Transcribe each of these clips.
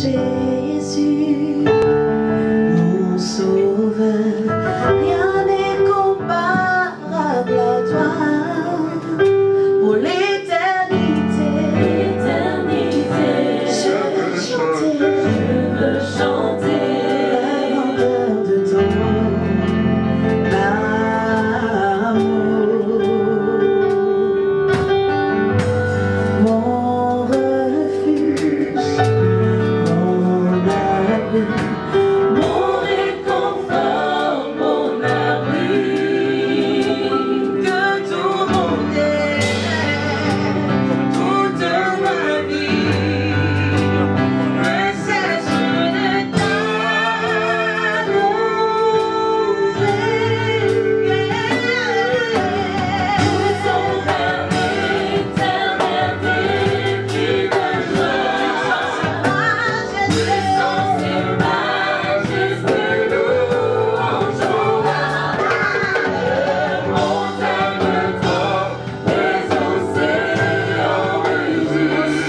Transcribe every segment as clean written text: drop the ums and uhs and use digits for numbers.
Jésus, mon sauveur, rien n'est comparable à toi. Pour l'éternité, je veux chanter la grandeur de ton amour. Mon refuge, mon abri, mon réconfort, mon abri, que tout mon bien, toute ma vie ne cesse de t'annoncer. Nous sommes vers l'éternel dépit de joie. Sans ses majestés, louangeons la montagne top, les océans rugissent.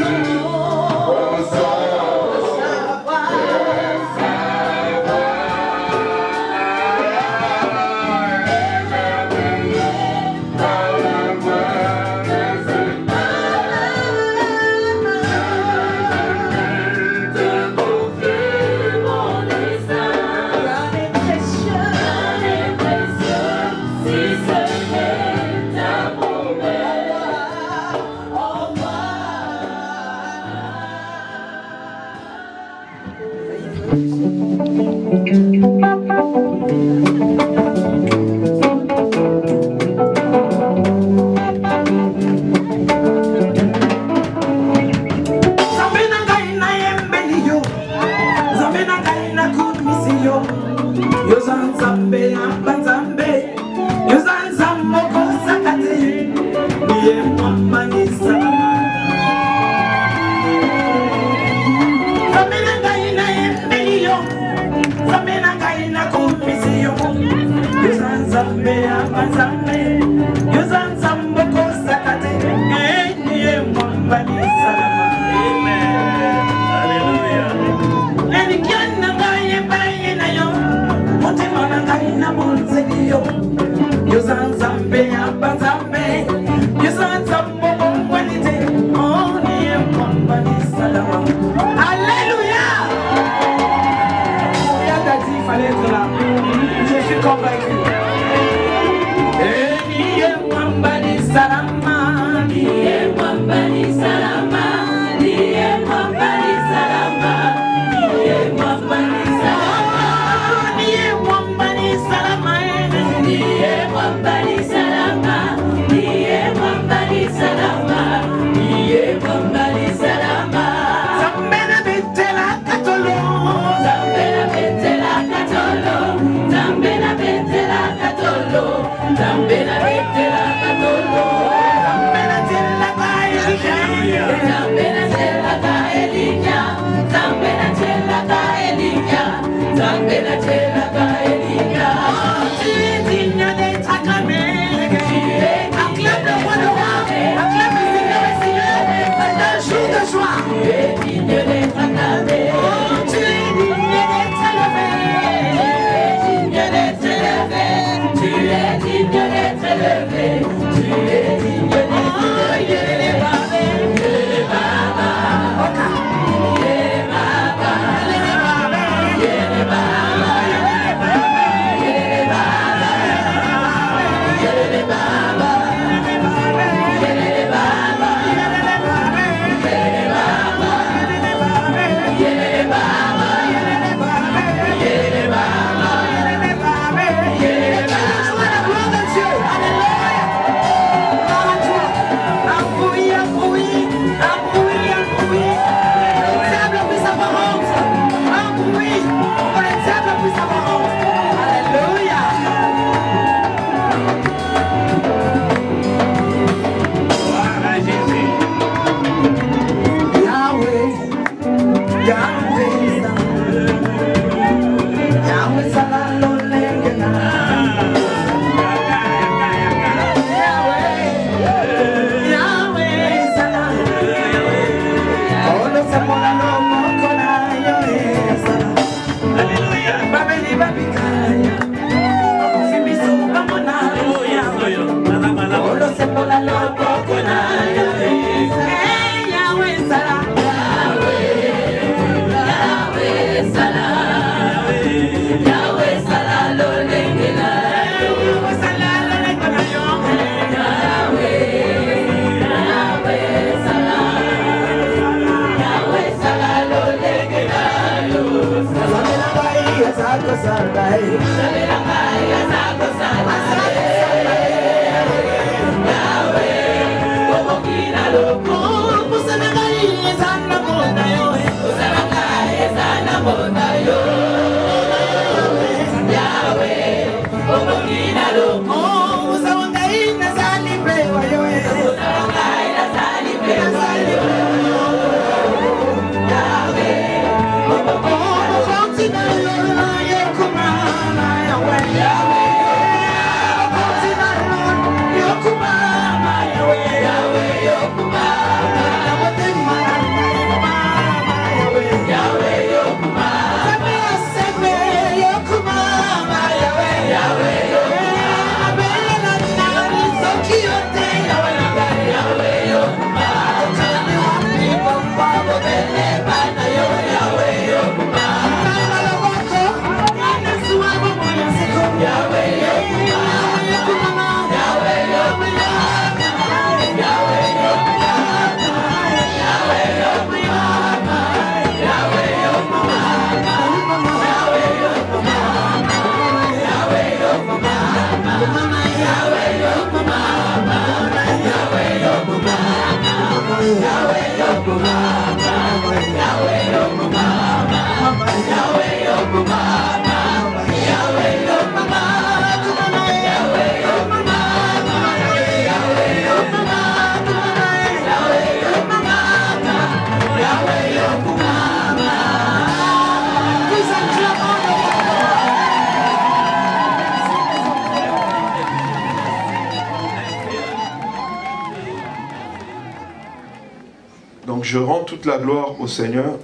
Donc je rends toute la gloire au Seigneur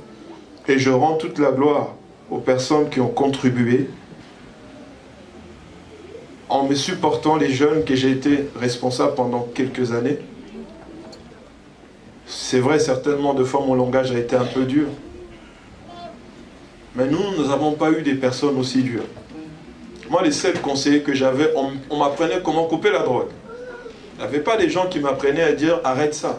et je rends toute la gloire aux personnes qui ont contribué en me supportant, les jeunes que j'ai été responsable pendant quelques années. C'est vrai, certainement, de fois mon langage a été un peu dur. Mais nous n'avons pas eu des personnes aussi dures. Moi, les seuls conseillers que j'avais, on m'apprenait comment couper la drogue. Il n'y avait pas des gens qui m'apprenaient à dire « arrête ça ».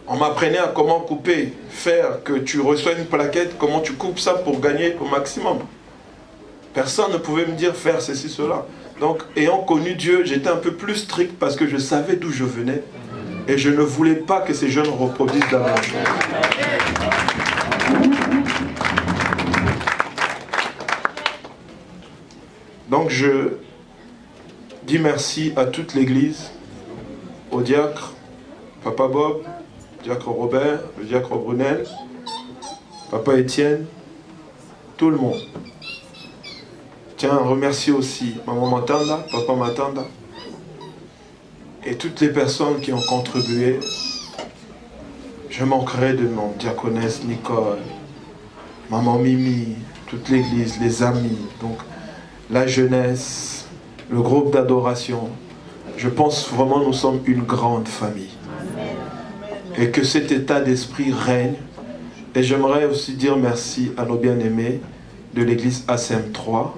On m'apprenait à comment couper, faire que tu reçois une plaquette, comment tu coupes ça pour gagner au maximum. Personne ne pouvait me dire faire ceci, cela. Donc, ayant connu Dieu, j'étais un peu plus strict parce que je savais d'où je venais. Et je ne voulais pas que ces jeunes reproduisent la même chose. Donc, je dis merci à toute l'Église, au diacre, Papa Bob, diacre Robert, le diacre Brunel, Papa Étienne, tout le monde. Tiens, remercier aussi Maman Matanda, Papa Matanda, et toutes les personnes qui ont contribué. Je manquerai de nom, diaconesse Nicole, Maman Mimi, toute l'église, les amis, donc la jeunesse, le groupe d'adoration. Je pense vraiment que nous sommes une grande famille. Et que cet état d'esprit règne. Et j'aimerais aussi dire merci à nos bien-aimés de l'église ACM 3.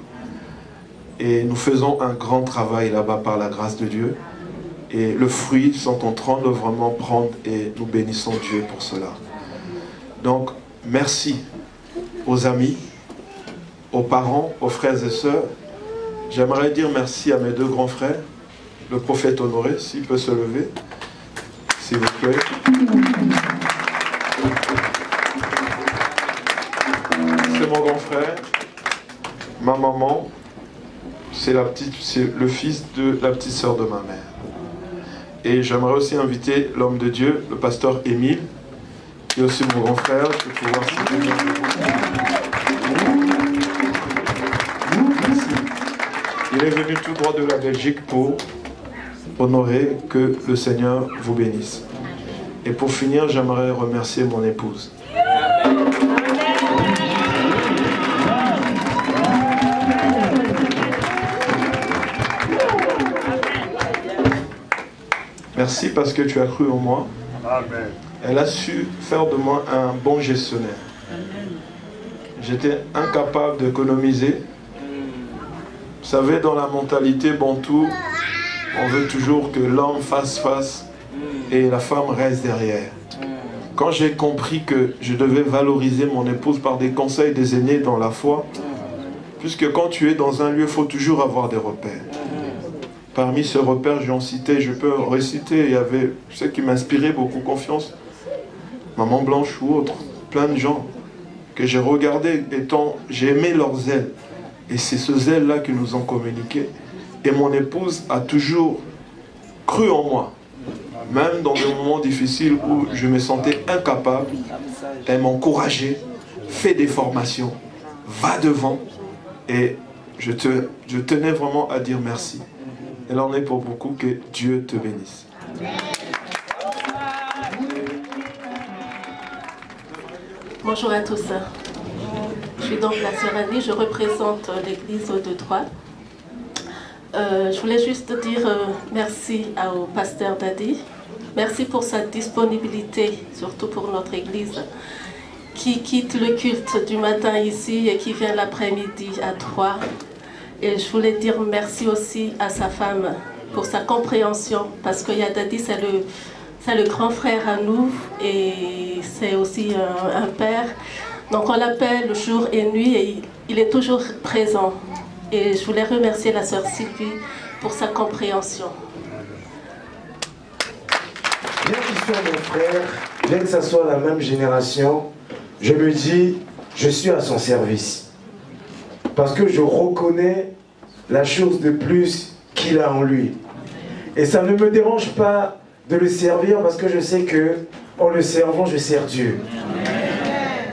Et nous faisons un grand travail là-bas par la grâce de Dieu. Et le fruit sont en train de vraiment prendre et nous bénissons Dieu pour cela. Donc, merci aux amis, aux parents, aux frères et sœurs. J'aimerais dire merci à mes deux grands frères, le prophète Honoré, s'il peut se lever. S'il vous plaît. C'est mon grand frère. Ma maman, c'est le fils de la petite sœur de ma mère. Et j'aimerais aussi inviter l'homme de Dieu, le pasteur Émile, qui est aussi mon grand frère. Je peux pouvoir Merci. Il est venu tout droit de la Belgique pour honorer, que le Seigneur vous bénisse. Et pour finir, j'aimerais remercier mon épouse. Merci parce que tu as cru en moi. Amen. Elle a su faire de moi un bon gestionnaire. J'étais incapable d'économiser. Vous savez, dans la mentalité bantou, on veut toujours que l'homme fasse face et la femme reste derrière. Quand j'ai compris que je devais valoriser mon épouse par des conseils des aînés dans la foi, Puisque quand tu es dans un lieu, il faut toujours avoir des repères. Parmi ces repères, j'en citais, je peux réciter, il y avait ce qui m'inspirait beaucoup confiance, Maman Blanche ou autre, plein de gens que j'ai regardés étant, j'ai aimé leur zèle. Et c'est ce zèle-là qu'ils nous ont communiqué. Et mon épouse a toujours cru en moi. Même dans des moments difficiles où je me sentais incapable, elle m'encourageait, fait des formations, va devant. Et je tenais vraiment à dire merci. Et là, on est pour beaucoup, que Dieu te bénisse. Bonjour à tous. Je suis donc la sœur Annie, je représente l'église de Troyes. Je voulais juste dire merci au pasteur Dadi. Merci pour sa disponibilité, surtout pour notre église, qui quitte le culte du matin ici et qui vient l'après-midi à Troyes. Et je voulais dire merci aussi à sa femme pour sa compréhension, parce que Yadadi, c'est le grand frère à nous et c'est aussi un père. Donc on l'appelle jour et nuit et il est toujours présent. Et je voulais remercier la sœur Sylvie pour sa compréhension. Bien qu'il soit mon frère, bien que ça soit la même génération, je me dis, je suis à son service. Parce que je reconnais la chose de plus qu'il a en lui. Et ça ne me dérange pas de le servir parce que je sais que en le servant, je sers Dieu.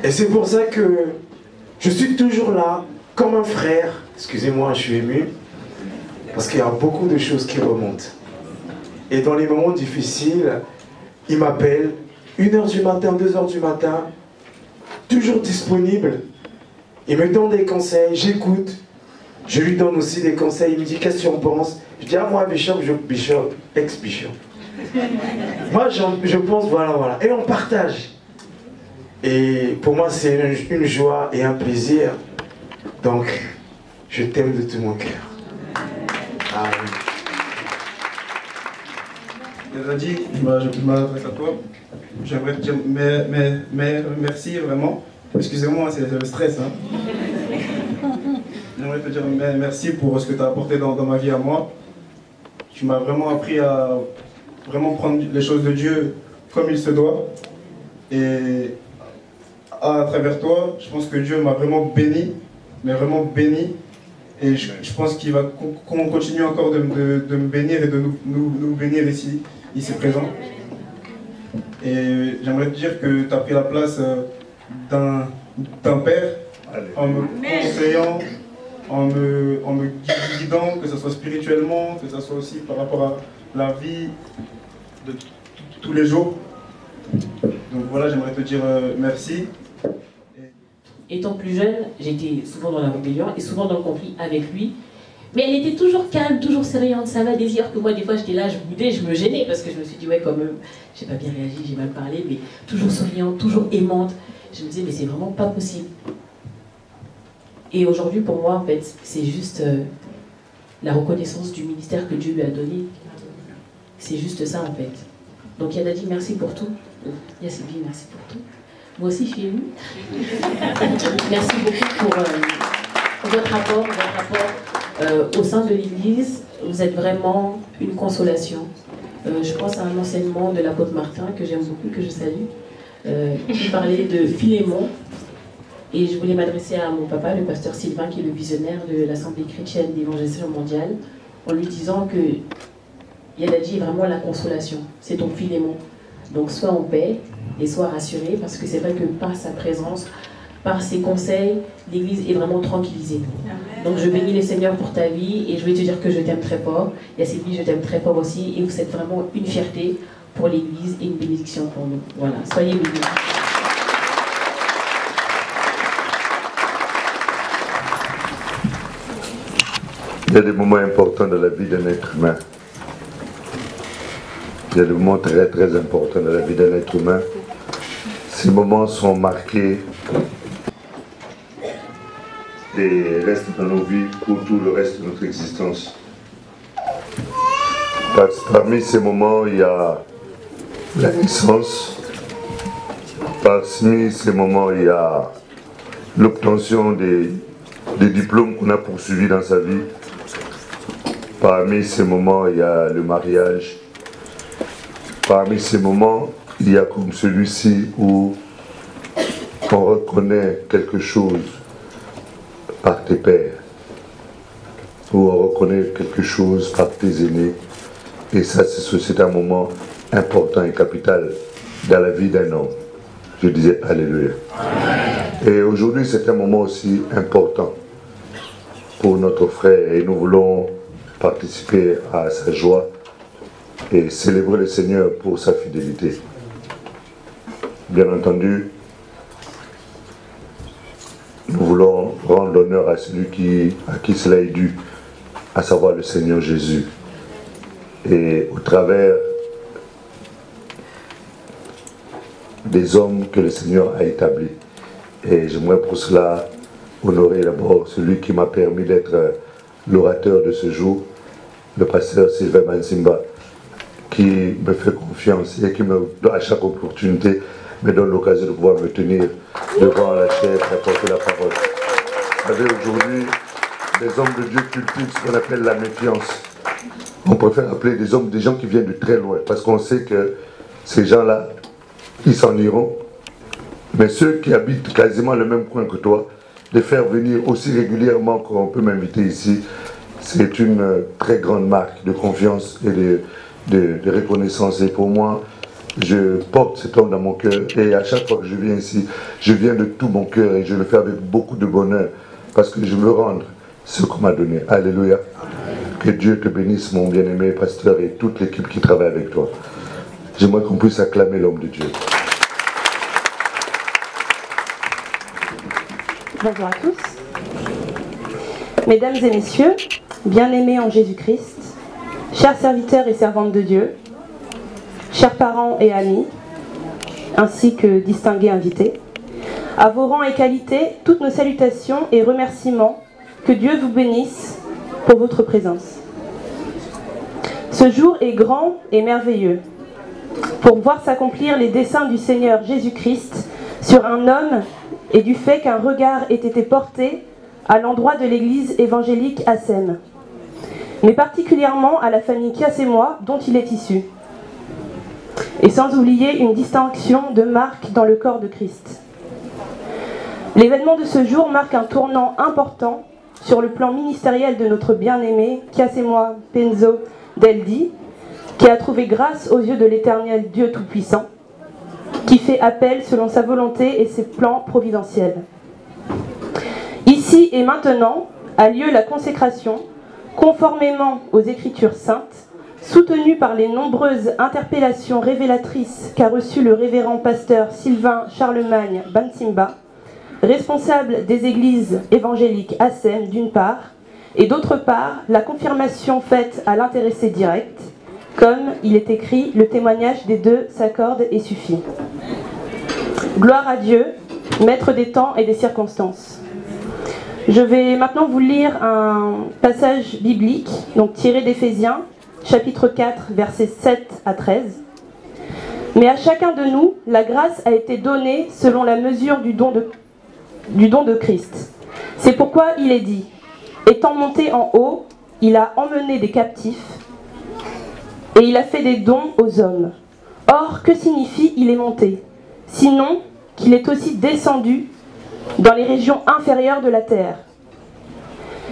Et c'est pour ça que je suis toujours là, comme un frère. Excusez-moi, je suis ému. Parce qu'il y a beaucoup de choses qui remontent. Et dans les moments difficiles, il m'appelle, 1h du matin, 2h du matin, toujours disponible. Il me donne des conseils, j'écoute. Je lui donne aussi des conseils. Il me dit, qu'est-ce que tu en penses? Je dis, ah, moi, Bishop, ex-Bishop. Moi, je pense, voilà. Et on partage. Et pour moi, c'est une joie et un plaisir. Donc, je t'aime de tout mon cœur. Amen. Dadi, je m'adresse à toi. J'aimerais te dire merci vraiment. Excusez-moi, c'est le stress. Hein. J'aimerais te dire merci pour ce que tu as apporté dans ma vie à moi. Tu m'as vraiment appris à vraiment prendre les choses de Dieu comme il se doit. Et à travers toi, je pense que Dieu m'a vraiment béni, mais vraiment béni. Et je pense qu'il va continuer encore de me bénir et de nous bénir ici présent. Et j'aimerais te dire que tu as pris la place d'un père en me conseillant, en me guidant, que ce soit spirituellement, que ce soit aussi par rapport à la vie de tous les jours. Donc voilà, j'aimerais te dire merci. Étant plus jeune, j'étais souvent dans la rébellion et souvent dans le conflit avec lui. Mais elle était toujours calme, toujours souriante. Ça m'a désir que moi, des fois, j'étais là, je boudais, je me gênais parce que je me suis dit, ouais, quand même, j'ai pas bien réagi, j'ai mal parlé, mais toujours souriante, toujours aimante. Je me disais, mais c'est vraiment pas possible. Et aujourd'hui, pour moi, en fait, c'est juste la reconnaissance du ministère que Dieu lui a donné. C'est juste ça, en fait. Donc, Yadadi, merci pour tout. Yassibi, merci pour tout. Moi aussi, je suis émue. Merci beaucoup pour votre rapport au sein de l'Église. Vous êtes vraiment une consolation. Je pense à un enseignement de l'apôtre Martin que j'aime beaucoup, que je salue, qui parlait de Philémon. Et je voulais m'adresser à mon papa, le pasteur Sylvain, qui est le visionnaire de l'Assemblée chrétienne d'évangélisation mondiale, en lui disant que Yadadi est vraiment la consolation. C'est ton Philémon. Donc sois en paix et sois rassuré, parce que c'est vrai que par sa présence, par ses conseils, l'Église est vraiment tranquillisée. Donc je bénis le Seigneur pour ta vie et je vais te dire que je t'aime très fort. Yassibi, je t'aime très fort aussi, et vous êtes vraiment une fierté pour l'Église et une bénédiction pour nous. Voilà, soyez bénis. Il y a des moments importants dans la vie d'un être humain. Il y a des moments très très importants dans la vie d'un être humain. Ces moments sont marqués et restent dans nos vies pour tout le reste de notre existence. Parmi ces moments, il y a la naissance. Parmi ces moments, il y a l'obtention des des diplômes qu'on a poursuivis dans sa vie. Parmi ces moments, il y a le mariage. Parmi ces moments, il y a comme celui-ci où on reconnaît quelque chose par tes pères, où on reconnaît quelque chose par tes aînés. Et ça, c'est un moment important et capital dans la vie d'un homme. Je disais Alléluia. Et aujourd'hui, c'est un moment aussi important pour notre frère et nous voulons participer à sa joie et célébrer le Seigneur pour sa fidélité. Bien entendu, nous voulons rendre l'honneur à celui à qui cela est dû, à savoir le Seigneur Jésus. Et au travers des hommes que le Seigneur a établis. Et j'aimerais pour cela honorer d'abord celui qui m'a permis d'être l'orateur de ce jour, le pasteur Sylvain Mansimba, qui me fait confiance et qui à chaque opportunité me donne l'occasion de pouvoir me tenir devant la chaire et apporter la parole. Vous savez, aujourd'hui, les hommes de Dieu cultivent ce qu'on appelle la méfiance. On préfère appeler des gens qui viennent de très loin, parce qu'on sait que ces gens-là, ils s'en iront. Mais ceux qui habitent quasiment le même coin que toi, de faire venir aussi régulièrement qu'on peut m'inviter ici, c'est une très grande marque de confiance et de reconnaissance. Et pour moi, je porte cet homme dans mon cœur. Et à chaque fois que je viens ici, je viens de tout mon cœur et je le fais avec beaucoup de bonheur. Parce que je veux rendre ce qu'on m'a donné. Alléluia. Que Dieu te bénisse, mon bien-aimé pasteur, et toute l'équipe qui travaille avec toi. J'aimerais qu'on puisse acclamer l'homme de Dieu. Bonjour à tous. Mesdames et messieurs, bien-aimés en Jésus-Christ, chers serviteurs et servantes de Dieu, chers parents et amis, ainsi que distingués invités, à vos rangs et qualités, toutes nos salutations et remerciements, que Dieu vous bénisse pour votre présence. Ce jour est grand et merveilleux pour voir s'accomplir les desseins du Seigneur Jésus-Christ sur un homme et du fait qu'un regard ait été porté à l'endroit de l'église évangélique Assem, mais particulièrement à la famille Kiasémois dont il est issu, et sans oublier une distinction de marque dans le corps de Christ. L'événement de ce jour marque un tournant important sur le plan ministériel de notre bien-aimé Kiasémois Penzo Deldi, qui a trouvé grâce aux yeux de l'Éternel Dieu Tout-Puissant, qui fait appel selon sa volonté et ses plans providentiels. Ici et maintenant a lieu la consécration, conformément aux Écritures saintes, soutenue par les nombreuses interpellations révélatrices qu'a reçues le révérend pasteur Sylvain Charlemagne Bansimba, responsable des églises évangéliques Assem d'une part, et d'autre part la confirmation faite à l'intéressé direct, comme il est écrit, le témoignage des deux s'accorde et suffit. Gloire à Dieu, maître des temps et des circonstances. Je vais maintenant vous lire un passage biblique, donc tiré d'Éphésiens, chapitre 4, versets 7 à 13. Mais à chacun de nous, la grâce a été donnée selon la mesure du don de Christ. C'est pourquoi il est dit, étant monté en haut, il a emmené des captifs et il a fait des dons aux hommes. Or, que signifie il est monté? Sinon qu'il est aussi descendu dans les régions inférieures de la terre.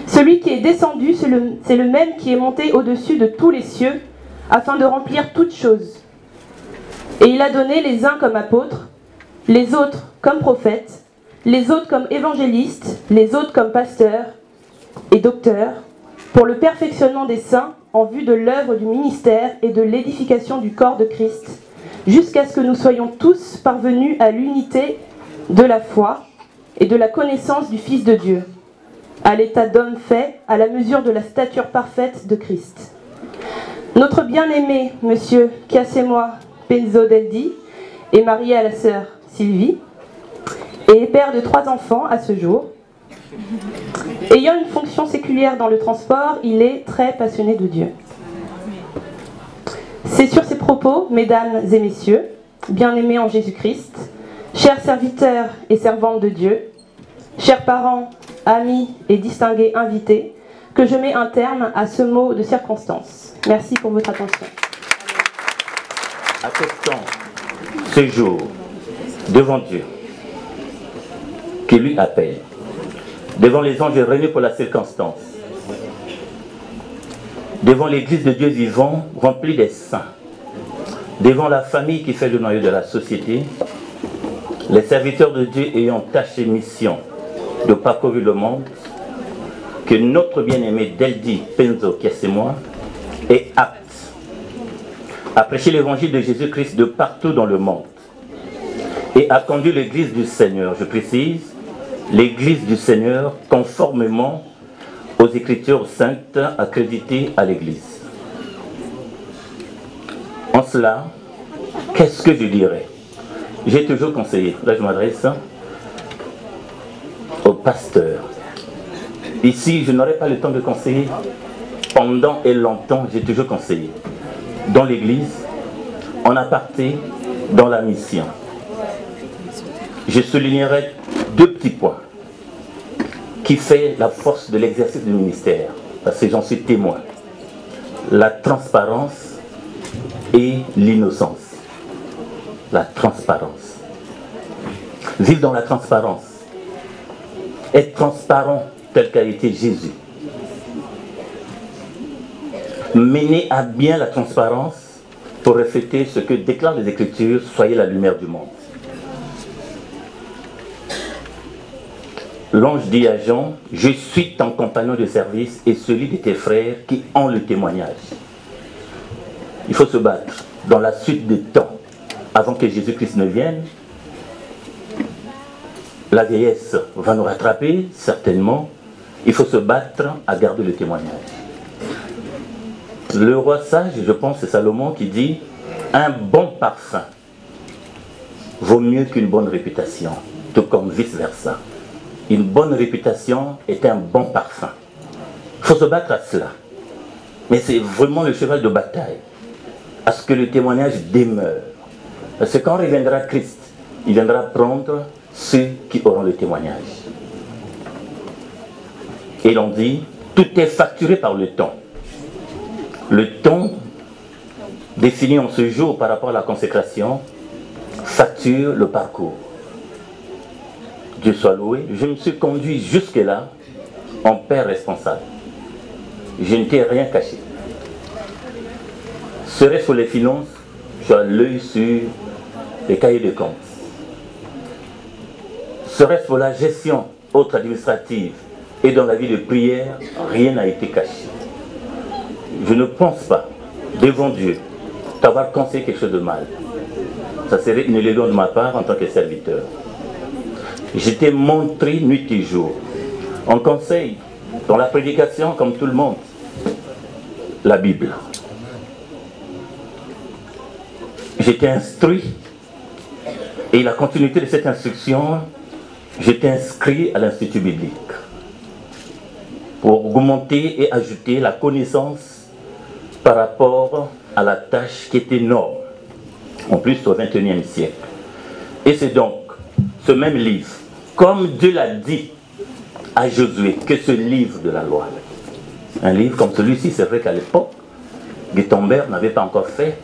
Celui qui est descendu, c'est le même qui est monté au-dessus de tous les cieux, afin de remplir toutes choses. Et il a donné les uns comme apôtres, les autres comme prophètes, les autres comme évangélistes, les autres comme pasteurs et docteurs, pour le perfectionnement des saints, en vue de l'œuvre du ministère et de l'édification du corps de Christ, jusqu'à ce que nous soyons tous parvenus à l'unité de la foi et de la connaissance du Fils de Dieu, à l'état d'homme fait, à la mesure de la stature parfaite de Christ. Notre bien-aimé, monsieur Kiasémois Penzo Deldi, est marié à la sœur Sylvie, et est père de 3 enfants à ce jour. Ayant une fonction séculière dans le transport, il est très passionné de Dieu. C'est sur ces propos, mesdames et messieurs, bien-aimés en Jésus-Christ, chers serviteurs et servantes de Dieu, chers parents amis et distingués invités, que je mets un terme à ce mot de circonstance. Merci pour votre attention. Attestant ce jour devant Dieu qui lui appelle, devant les anges réunis pour la circonstance, devant l'église de Dieu vivant remplie des saints, devant la famille qui fait le noyau de la société, les serviteurs de Dieu ayant tâche et mission de parcourir le monde, que notre bien-aimé Deldi Penzo Kiasemois est apte à prêcher l'évangile de Jésus-Christ de partout dans le monde et à conduire l'église du Seigneur, je précise, l'église du Seigneur conformément aux Écritures saintes accréditées à l'église. En cela, qu'est-ce que je dirais? J'ai toujours conseillé, là je m'adresse au pasteur. Ici, je n'aurai pas le temps de conseiller. Pendant et longtemps, j'ai toujours conseillé. Dans l'église, en aparté, dans la mission. Je soulignerai deux petits points qui fait la force de l'exercice du ministère, parce que j'en suis témoin. La transparence et l'innocence. La transparence. Vivre dans la transparence. Être transparent tel qu'a été Jésus. Mener à bien la transparence pour refléter ce que déclarent les Écritures, soyez la lumière du monde. L'ange dit à Jean, je suis ton compagnon de service et celui de tes frères qui ont le témoignage. Il faut se battre dans la suite des temps, avant que Jésus-Christ ne vienne. La vieillesse va nous rattraper, certainement. Il faut se battre à garder le témoignage. Le roi sage, je pense, c'est Salomon qui dit, un bon parfum vaut mieux qu'une bonne réputation, tout comme vice-versa. Une bonne réputation est un bon parfum. Il faut se battre à cela. Mais c'est vraiment le cheval de bataille, à ce que le témoignage demeure. Parce que quand reviendra Christ, il viendra prendre ceux qui auront le témoignage. Et l'on dit, tout est facturé par le temps. Le temps défini en ce jour par rapport à la consécration facture le parcours. Dieu soit loué. Je me suis conduit jusque-là en père responsable. Je ne t'ai rien caché. Serait-ce pour les finances, tu as l'œil sur les cahiers de compte. Serait-ce pour la gestion autre administrative et dans la vie de prière, rien n'a été caché. Je ne pense pas, devant Dieu, t'avoir conseillé quelque chose de mal. Ça serait une élégance de ma part en tant que serviteur. Je t'ai montré nuit et jour, en conseil, dans la prédication, comme tout le monde, la Bible. Je t'ai instruit, et la continuité de cette instruction, je t'ai inscrit à l'Institut biblique, pour augmenter et ajouter la connaissance par rapport à la tâche qui est énorme, en plus au XXIe siècle. Et c'est donc ce même livre, comme Dieu l'a dit à Josué, que ce livre de la loi, un livre comme celui-ci, c'est vrai qu'à l'époque, Gutenberg n'avait pas encore fait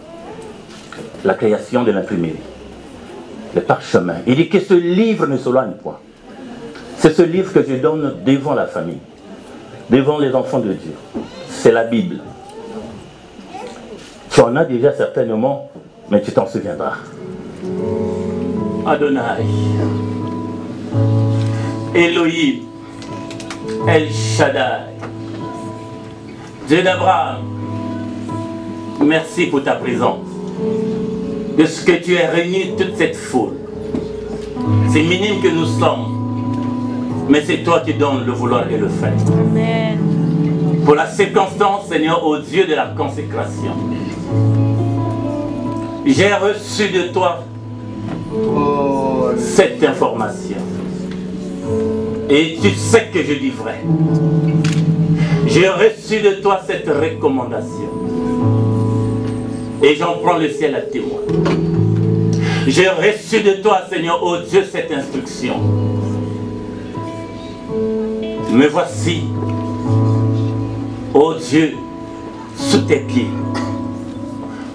la création de l'imprimerie, le parchemin. Il dit que ce livre ne s'éloigne point. C'est ce livre que je donne devant la famille, devant les enfants de Dieu. C'est la Bible. Tu en as déjà certainement, mais tu t'en souviendras. Adonai, Elohim, El Shaddai, Dieu d'Abraham, merci pour ta présence, de ce que tu as réuni toute cette foule. C'est minime que nous sommes, mais c'est toi qui donnes le vouloir et le faire. Amen. Pour la circonstance, Seigneur, au Dieu de la consécration, j'ai reçu de toi cette information. Et tu sais que je dis vrai. J'ai reçu de toi cette recommandation. Et j'en prends le ciel à témoin. J'ai reçu de toi, Seigneur, oh Dieu, cette instruction. Me voici, ô Dieu, sous tes pieds,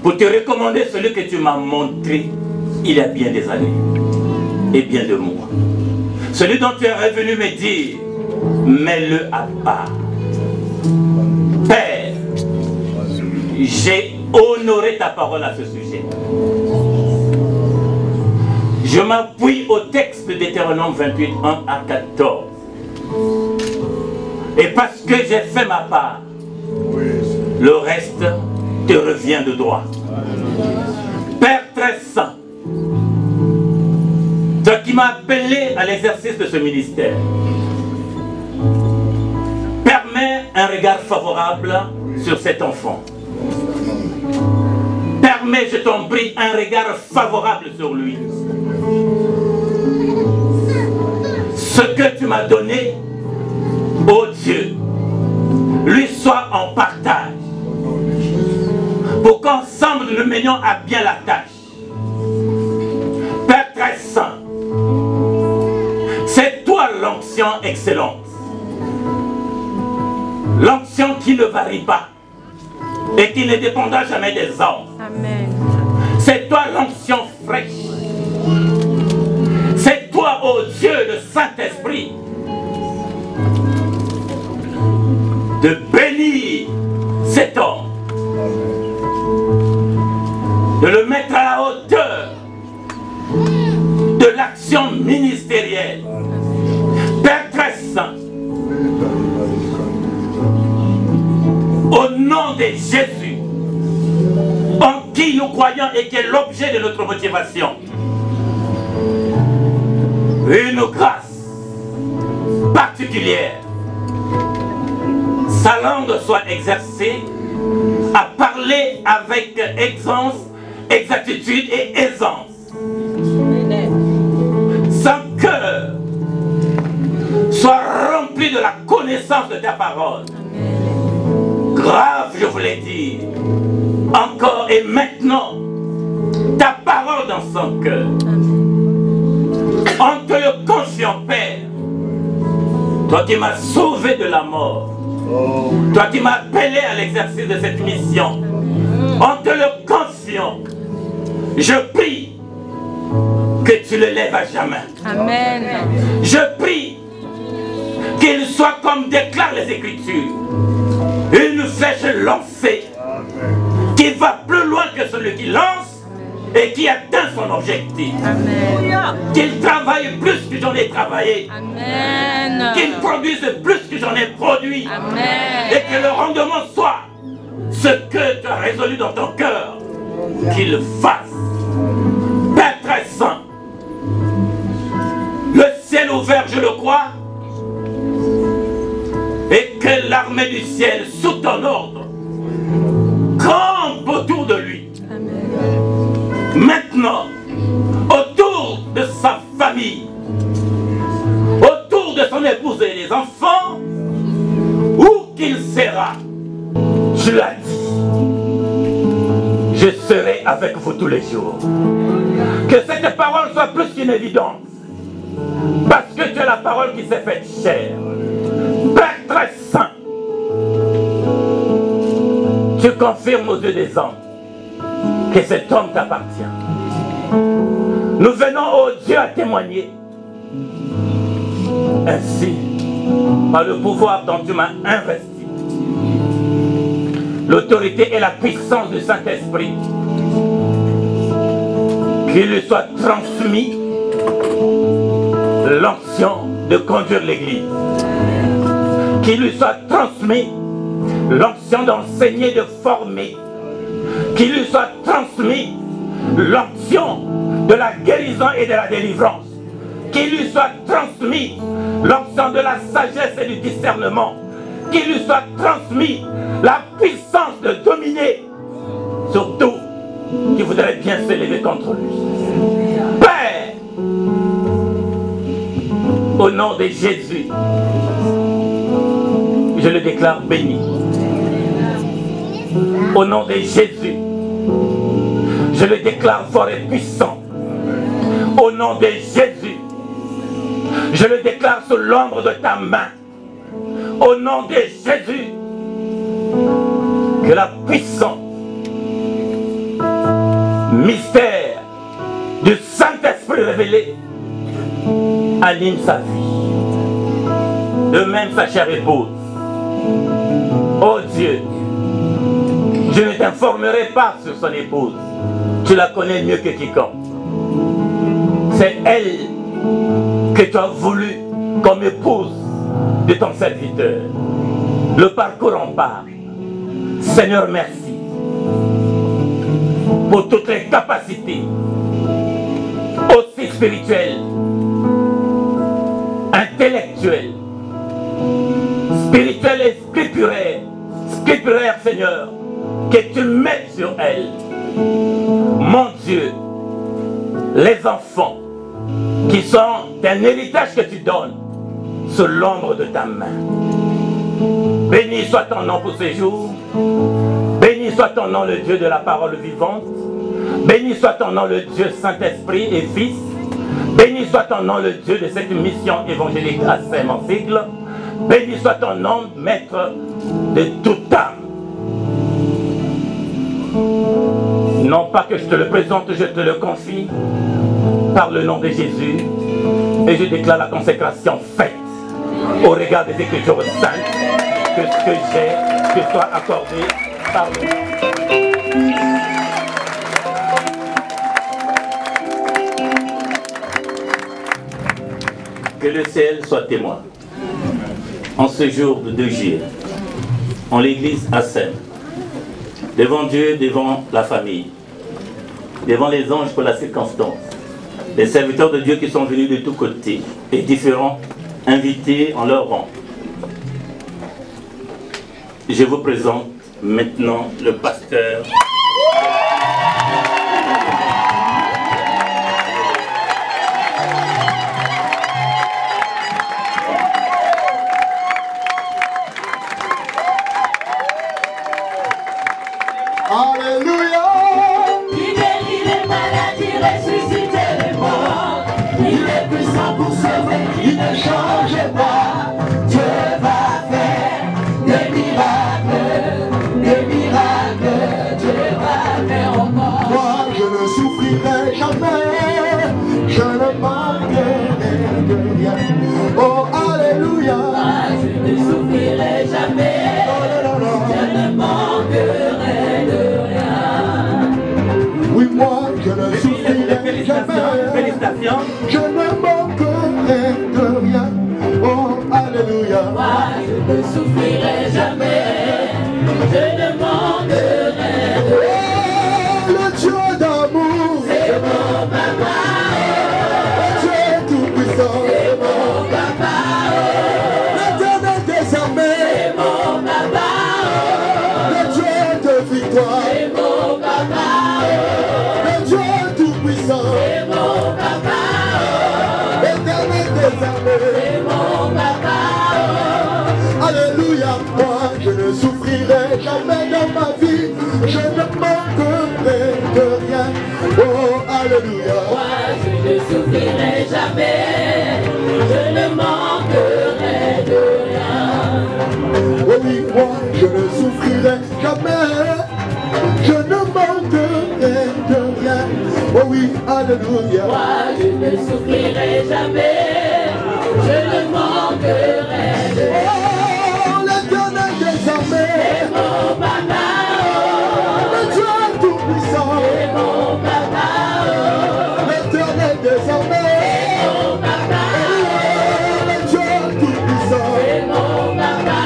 pour te recommander celui que tu m'as montré il y a bien des années et bien de mois. Celui dont tu es revenu me dire, mets-le à part. Père, j'ai honoré ta parole à ce sujet. Je m'appuie au texte d'Hétéronome 28, 1 à 14. Et parce que j'ai fait ma part, le reste te revient de droit. Père très saint, toi qui m'as appelé à l'exercice de ce ministère, permets un regard favorable sur cet enfant. Permets, je t'en prie, un regard favorable sur lui. Ce que tu m'as donné, ô Dieu, lui soit en partage, pour qu'ensemble nous menions à bien la tâche. Père très saint, c'est toi l'onction excellente, l'onction qui ne varie pas et qui ne dépendra jamais des hommes. Amen. C'est toi l'onction fraîche. C'est toi, ô Dieu, le Saint-Esprit, de bénir cet homme, de le mettre à la hauteur de l'action ministérielle. Père très saint, au nom de Jésus, en qui nous croyons et qui est l'objet de notre motivation, une grâce particulière, sa langue soit exercée à parler avec aisance, exactitude et aisance. Son cœur soit rempli de la connaissance de ta parole. Grave, je voulais dire, encore et maintenant, ta parole dans son cœur. En te le confiant, Père, toi qui m'as sauvé de la mort, toi qui m'as appelé à l'exercice de cette mission, en te le confiant, je prie que tu le lèves à jamais. Amen. Je prie qu'il soit comme déclarent les Écritures, une flèche lancée qui va plus loin que celui qui lance et qui atteint son objectif. Amen. Qu'il travaille plus que j'en ai travaillé. Amen. Qu'il produise plus que j'en ai produit. Amen. Et que le rendement soit ce que tu as résolu dans ton cœur qu'il fasse. Père très saint, le ciel ouvert, je le crois, et que l'armée du ciel, sous ton ordre, campe autour de lui. Maintenant, autour de sa famille, autour de son épouse et des enfants, où qu'il sera, tu l'as dit, je serai avec vous tous les jours. Que cette parole soit plus qu'une évidence, parce que tu es la parole qui s'est faite chair. Père très saint, tu confirmes aux yeux des hommes que cet homme t'appartient. Nous venons, ô Dieu, à témoigner. Ainsi, par le pouvoir dont tu m'as investi, l'autorité et la puissance du Saint-Esprit, qu'il lui soit transmis l'onction de conduire l'Église, qu'il lui soit transmis l'onction d'enseigner, de former, qu'il lui soit transmis l'onction de la guérison et de la délivrance, qu'il lui soit transmis l'onction de la sagesse et du discernement, qu'il lui soit transmis la puissance de dominer sur tout qui voudrait bien s'élever contre lui. Père, au nom de Jésus, je le déclare béni. Au nom de Jésus, je le déclare fort et puissant. Au nom de Jésus, je le déclare sous l'ombre de ta main. Au nom de Jésus, que la puissance, mystère du Saint-Esprit révélé anime sa vie. De même sa chère épouse. Oh Dieu, je ne t'informerai pas sur son épouse. Tu la connais mieux que quiconque. C'est elle que tu as voulu comme épouse de ton serviteur. Le parcours en parle. Seigneur, merci pour toutes les capacités, aussi spirituelles, intellectuelles, spirituelles et scrituraires, Seigneur, que tu mets sur elle. Mon Dieu, les enfants qui sont un héritage que tu donnes sous l'ombre de ta main. Béni soit ton nom pour ces jours. Béni soit ton nom, le Dieu de la parole vivante. Béni soit ton nom, le Dieu Saint-Esprit et Fils. Béni soit ton nom, le Dieu de cette mission évangélique à Saint-Monsigle. Béni soit ton nom, Maître de toute âme. Non pas que je te le présente, je te le confie par le nom de Jésus. Et je déclare la consécration faite au regard des Écritures saintes, que ce que j'ai, que soit accordé par le nom. Que le ciel soit témoin. En ce jour de 2 juillet, en l'église à Seine, devant Dieu, devant la famille, devant les anges pour la circonstance, les serviteurs de Dieu qui sont venus de tous côtés et différents, invités en leur rang. Je vous présente maintenant le pasteur. Alléluia. Il guérit les maladies, ressuscite les morts. Il est puissant pour sauver, il ne change pas. Dieu va faire des miracles, Dieu va faire encore. Moi je ne souffrirai jamais, je ne manquerai de rien. Oh Alléluia. Moi je ne souffrirai jamais, je ne manquerai de rien. Oui, moi je ne souffrirai jamais, je ne manquerai de rien. Oh Alléluia. Moi je ne souffrirai jamais, je ne manquerai de rien. Oh, le Dieu d'amour, c'est mon papa. Le Dieu tout-puissant, c'est mon papa. L'éternel des armées, c'est mon papa. Le Dieu de victoire, c'est mon papa. Le Dieu tout-puissant, c'est mon papa. L'éternel des armées, c'est mon papa. Alléluia, moi je ne souffrirai jamais dans ma vie, je ne manquerai de rien. Oh Alléluia. Moi je ne souffrirai jamais, je ne manquerai de rien. Oh oui, moi je ne souffrirai jamais, je ne manquerai de rien. Oh oui, Alléluia. Moi je ne souffrirai jamais, je ne manquerai de rien. L'éternel des armées, c'est mon papa. Le Dieu tout-puissant, c'est mon papa. L'éternel des armées, c'est mon papa. Le Dieu tout-puissant, c'est mon papa.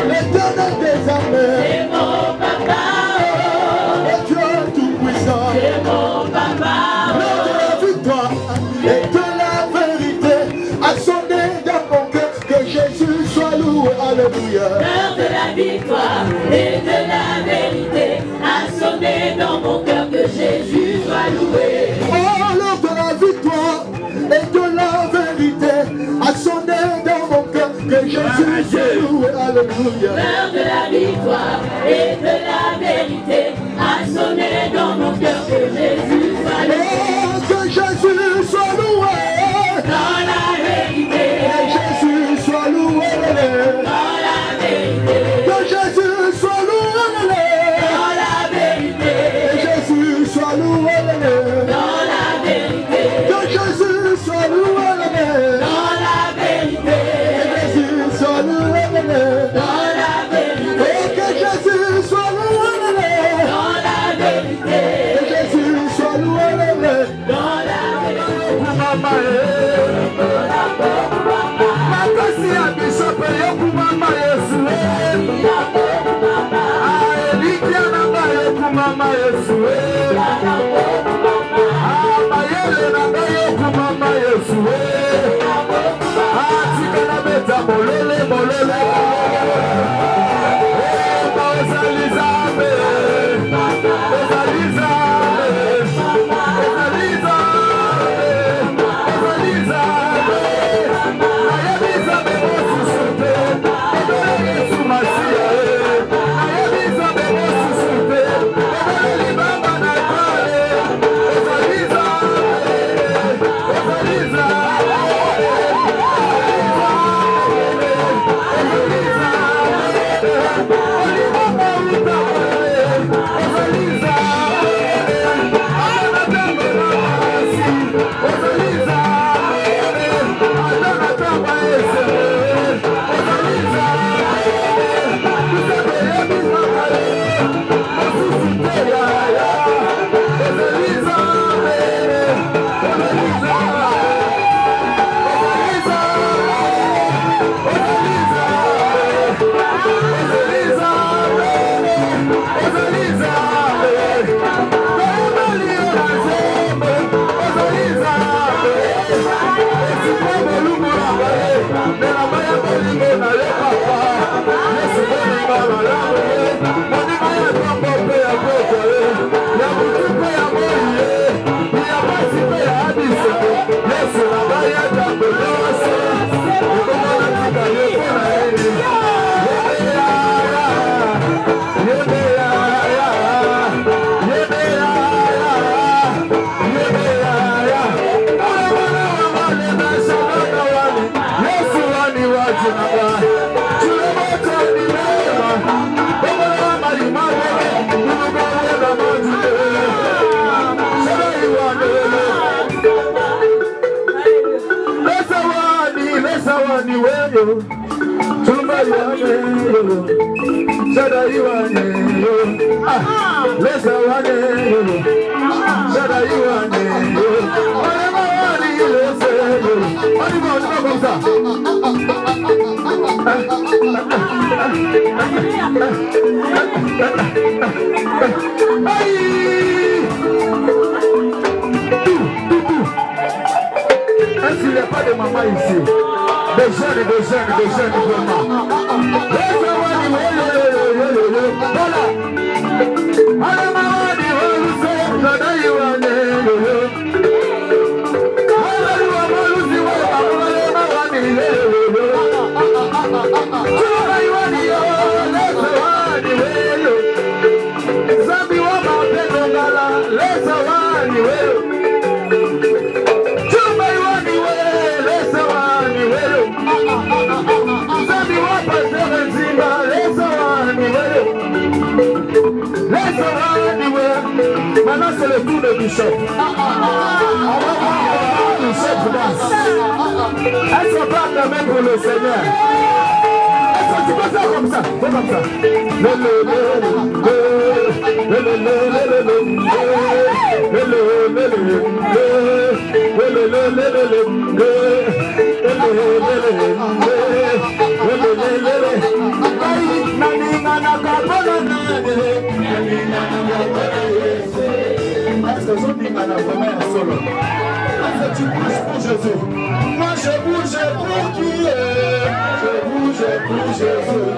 L'éternel des armées, c'est mon papa. Le Dieu tout-puissant, c'est mon papa. L'heure de la victoire et de la vérité a sonné dans mon cœur, que Jésus soit loué. Alléluia. L'heure de la victoire et de la vérité a sonné dans mon cœur, que Jésus soit loué. Oh, l'heure de la victoire et de la vérité a sonné dans mon cœur, que Jésus soit loué. Alléluia. L'heure de la victoire et de la vérité a sonné dans mon cœur, que Jésus soit loué. Oh, que Jésus soit loué. Dans la vérité, que Jésus soit loué. Que Jésus soit loué. Dans la vérité. Que Jésus soit loué. Dans la vérité. Que Jésus soit loué. Dans la vérité. Que Jésus soit loué. Dans la Est-ce qu'il n'y a pas de maman ici? Des jeunes vraiment. Voilà. Maintenant c'est le tour de Bishop. On va voir Bishop danse. Est-ce qu'on peut acclamer pour le Seigneur? Est-ce que tu peux faire comme ça? Fais comme ça. Est-ce que je dis vraiment un solo? Est-ce que tu bouges pour Jésus? Moi je bouge pour qui est? Je bouge pour Jésus.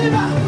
Gabin.